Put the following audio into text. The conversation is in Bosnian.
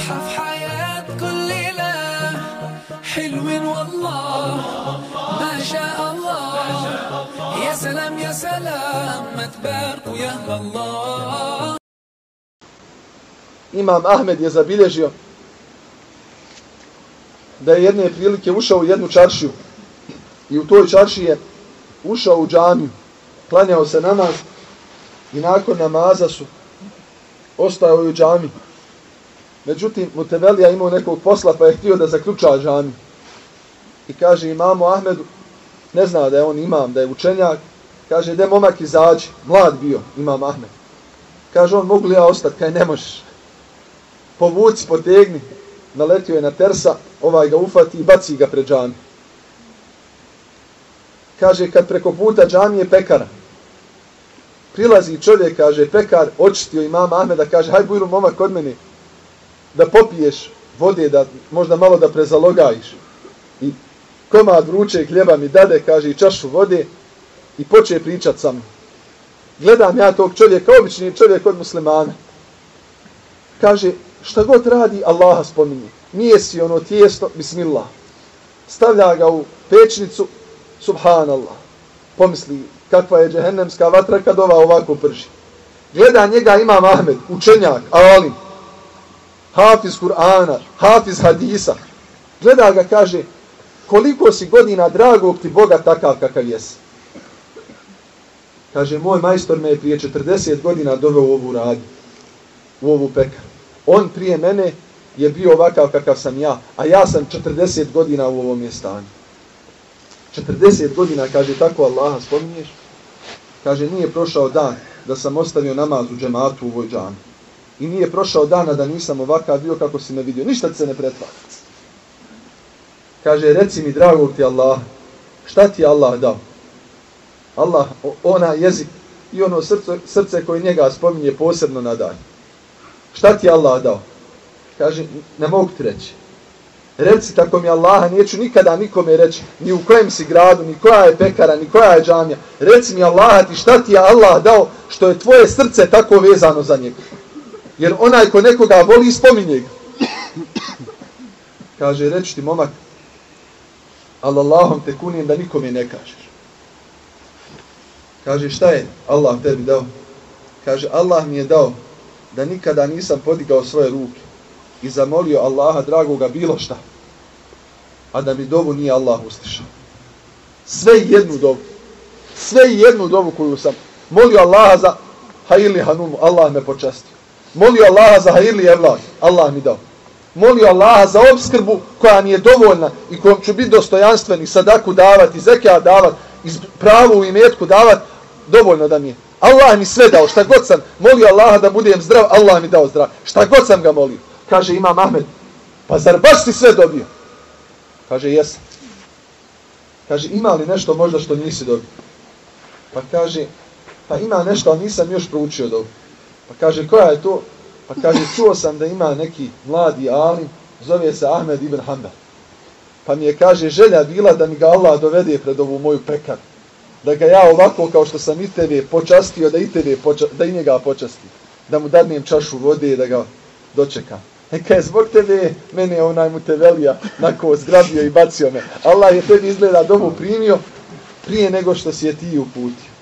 متحف حياة كل ليلة حلوين والله ما شاء الله. يا سلام يا سلام ما تباركوا يا الله. Imam Ahmed je zabilježio da je jedne prilike ušao u jednu čaršiju i u toj čaršiji je ušao u džamiju, klanjao se namaz i nakon namaza su ostao u džamiji. Međutim, Mutevelija imao nekog posla pa je htio da zaključa džamiju. I kaže imamu Ahmedu, ne zna da je on imam, da je učenjak, kaže, ide momak izađi, mlad bio imam Ahmed. Kaže on, mogu li ja ostati? Kaže, ne možeš. Povuci, potegni. Naletio je na tersa, ovaj ga ufati i baci ga pred džamiju. Kaže, kad preko puta džamije pekara, prilazi čovjek, kaže, pekar, očistio imama Ahmeda, kaže, haj bujru momak kod mene, da popiješ vode, da možda malo da prezalogajiš. I komad vrućeg hljeba mi dade, kaže, i čašu vode i počne pričat sa mnom. Gledam ja tog čovjeka, obični čovjek od muslimana. Kaže, šta god radi, Allaha spominje. Nije si ono tijesto, bismillah. Stavlja ga u pečnicu, subhanallah. Pomisli, kakva je džehennemska vatra kad ova ovako prži. Gleda njega imam Ahmed, učenjak, alim, hafiz Kur'ana, hafiz hadisa. Gleda ga, kaže, koliko si godina dragog ti Boga takav kakav jesi. Kaže, moj majstor me je prije 40 godina doveo u ovu radnju, u ovu pekaru. On prije mene je bio ovakav kakav sam ja, a ja sam 40 godina u ovom stanju. 40 godina, kaže, tako Allaha spominješ. Kaže, nije prošao dan da sam ostavio namaz u džematu u ovoj džami. I nije prošao dana da nisam ovakav bio kako si me vidio. Ništa ti se ne pretvara. Kaže, reci mi, dragog ti Allah, šta ti je Allah dao? Allah, ona jezik i ono srce koje njega spominje posebno nadalje. Šta ti je Allah dao? Kaže, ne mogu ti reći. Reci tako mi Allaha, neću nikada nikome reći, ni u kojem si gradu, ni koja je pekara, ni koja je džamija. Reci mi Allaha ti šta ti je Allah dao što je tvoje srce tako vezano za njega. Jer onaj ko nekoga voli, spominje ga. Kaže, reći ti momak, ali Allahom te kunijem da nikome ne kažeš. Kaže, šta je Allah tebi dao? Kaže, Allah mi je dao da nikada nisam podigao svoje ruke i zamolio Allaha dragoga bilo šta, a da mi dovu nije Allah uslišao. Sve jednu dovu koju sam molio Allaha za hajirli hanumu, Allah me počastio. Molio Allaha za hajirli evlad, Allah mi dao. Molio Allaha za obskrbu koja mi je dovoljna i kojom ću biti dostojanstven i sadaku davati, zekija davati, pravu u imetku davati, dovoljno da mi je. Allah mi sve dao, šta god sam molio Allaha da budem zdrav, Allah mi dao zdrav. Šta god sam ga molio. Kaže imam Ahmed, pa zar baš si sve dobio? Kaže, jesam. Kaže, ima li nešto možda što nisi dobio? Pa kaže, pa ima nešto, ali nisam još proučio dobro. Pa kaže, koja je to? Pa kaže, čuo sam da ima neki mladi alim, zove se Ahmed ibn Hanbal. Pa mi je, kaže, želja bila da mi ga Allah dovede pred ovu moju pekaru. Da ga ja ovako, kao što sam i tebe počastio, da i njega počastim. Da mu dadnem čašu vode i da ga dočekam. Neka je zbog tebe, mene onaj Mutevelija nako zgrabio i bacio me. Allah je tebi izgleda dovu primio prije nego što si je ti uputio.